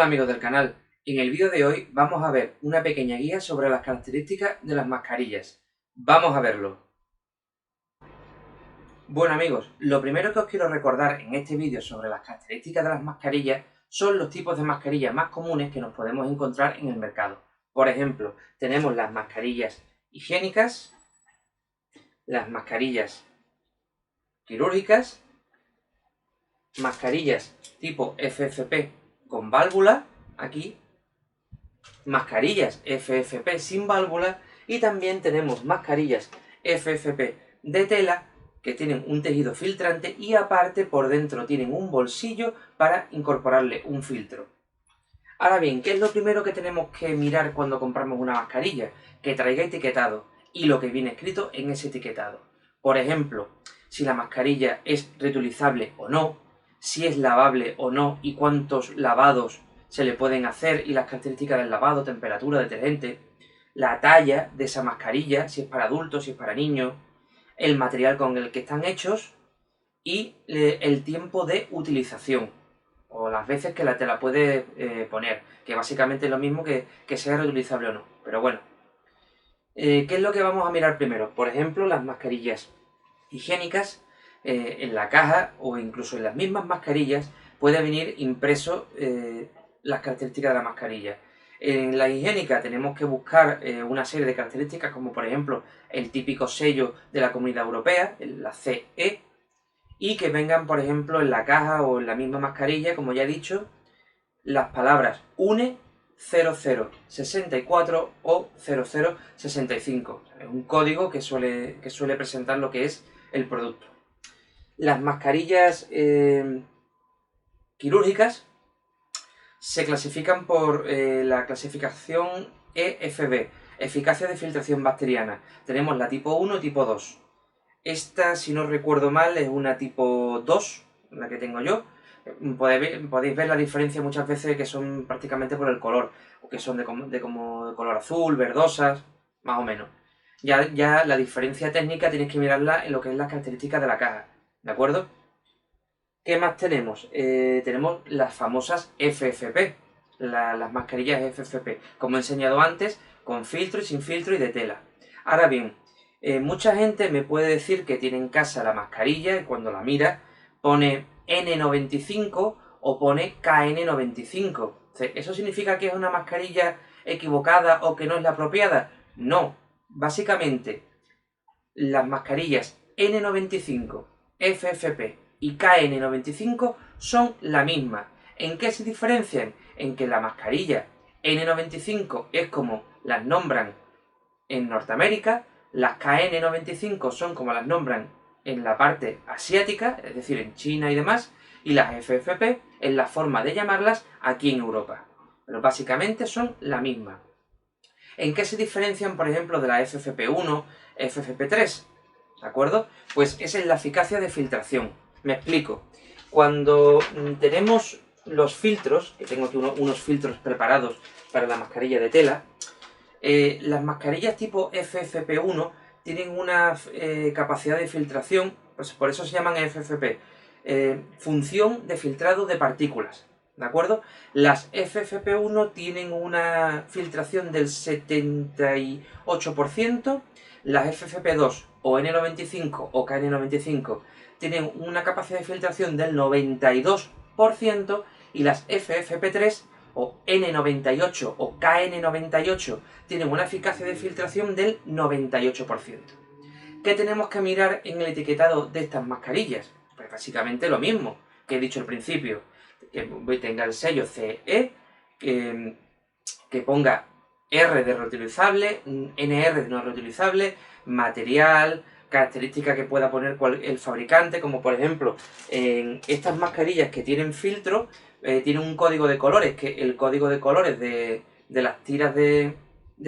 amigos del canal, en el vídeo de hoy vamos a ver una pequeña guía sobre las características de las mascarillas. Vamos a verlo. Bueno amigos, lo primero que os quiero recordar en este vídeo sobre las características de las mascarillas son los tipos de mascarillas más comunes que nos podemos encontrar en el mercado. Por ejemplo, tenemos las mascarillas higiénicas, las mascarillas quirúrgicas, mascarillas tipo FFP con válvula, aquí, mascarillas FFP sin válvula y también tenemos mascarillas FFP de tela que tienen un tejido filtrante y aparte por dentro tienen un bolsillo para incorporarle un filtro. Ahora bien, ¿qué es lo primero que tenemos que mirar cuando compramos una mascarilla? Que traiga etiquetado y lo que viene escrito en ese etiquetado. Por ejemplo, si la mascarilla es reutilizable o no, si es lavable o no y cuántos lavados se le pueden hacer y las características del lavado, temperatura, detergente, la talla de esa mascarilla, si es para adultos, si es para niños, el material con el que están hechos y el tiempo de utilización o las veces que te la puedes poner, que básicamente es lo mismo que sea reutilizable o no. Pero bueno, ¿qué es lo que vamos a mirar primero? Por ejemplo, las mascarillas higiénicas, en la caja o incluso en las mismas mascarillas puede venir impreso las características de la mascarilla. En la higiénica tenemos que buscar una serie de características como por ejemplo el típico sello de la Comunidad Europea, la CE, y que vengan por ejemplo en la caja o en la misma mascarilla, como ya he dicho, las palabras UNE 0064 o 0065. Es un código que suele presentar lo que es el producto. Las mascarillas quirúrgicas se clasifican por la clasificación EFB, eficacia de filtración bacteriana. Tenemos la tipo 1 y tipo 2. Esta, si no recuerdo mal, es una tipo 2, la que tengo yo. Podéis ver la diferencia muchas veces que son prácticamente por el color, o que son de color azul, verdosas, más o menos. Ya la diferencia técnica tenéis que mirarla en lo que es las características de la caja, ¿de acuerdo? ¿Qué más tenemos? Tenemos las famosas FFP, las mascarillas FFP, como he enseñado antes, con filtro y sin filtro y de tela. Ahora bien, mucha gente me puede decir que tiene en casa la mascarilla y cuando la mira pone N95 o pone KN95. ¿Eso significa que es una mascarilla equivocada o que no es la apropiada? No. Básicamente, las mascarillas N95, FFP y KN95 son la misma. ¿En qué se diferencian? En que la mascarilla N95 es como las nombran en Norteamérica, las KN95 son como las nombran en la parte asiática, es decir, en China y demás, y las FFP es la forma de llamarlas aquí en Europa. Pero básicamente son la misma. ¿En qué se diferencian, por ejemplo, de la FFP1, FFP3? ¿De acuerdo? Pues esa es la eficacia de filtración. Me explico. Cuando tenemos los filtros, que tengo aquí unos filtros preparados para la mascarilla de tela, las mascarillas tipo FFP1 tienen una capacidad de filtración, pues por eso se llaman FFP, función de filtrado de partículas, ¿de acuerdo? Las FFP1 tienen una filtración del 78%, las FFP2 o N95 o KN95 tienen una capacidad de filtración del 92% y las FFP3 o N98 o KN98 tienen una eficacia de filtración del 98%. ¿Qué tenemos que mirar en el etiquetado de estas mascarillas? Pues básicamente lo mismo que he dicho al principio, que tenga el sello CE, que ponga R de reutilizable, NR de no reutilizable, material, características que pueda poner el fabricante, como por ejemplo en estas mascarillas que tienen filtro, tienen un código de colores, que el código de colores de las tiras de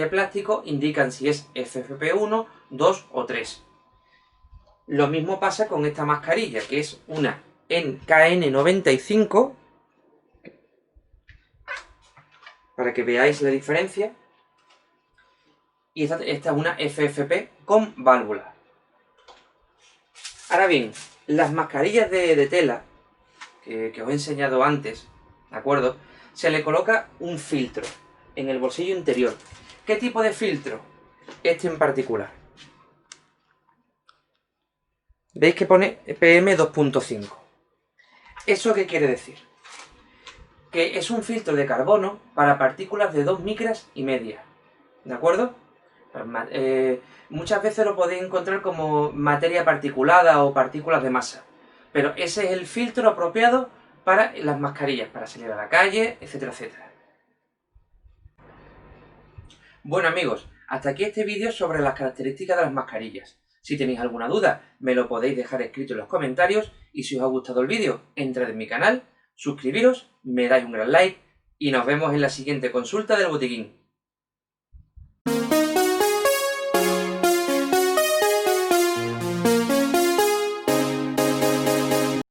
plástico indican si es FFP1, 2 o 3. Lo mismo pasa con esta mascarilla, que es una KN95, para que veáis la diferencia, y esta es una FFP con válvula. Ahora bien, las mascarillas de tela, que os he enseñado antes, ¿de acuerdo? se le coloca un filtro en el bolsillo interior. ¿Qué tipo de filtro? Este en particular. ¿Veis que pone PM2.5? ¿Eso qué quiere decir? Que es un filtro de carbono para partículas de 2 micras y media. ¿De acuerdo? Muchas veces lo podéis encontrar como materia particulada o partículas de masa. Pero ese es el filtro apropiado para las mascarillas, para salir a la calle, etcétera, etcétera. Bueno amigos, hasta aquí este vídeo sobre las características de las mascarillas. Si tenéis alguna duda, me lo podéis dejar escrito en los comentarios y si os ha gustado el vídeo, entrad en mi canal, suscribiros, me dais un gran like y nos vemos en la siguiente consulta del botiquín.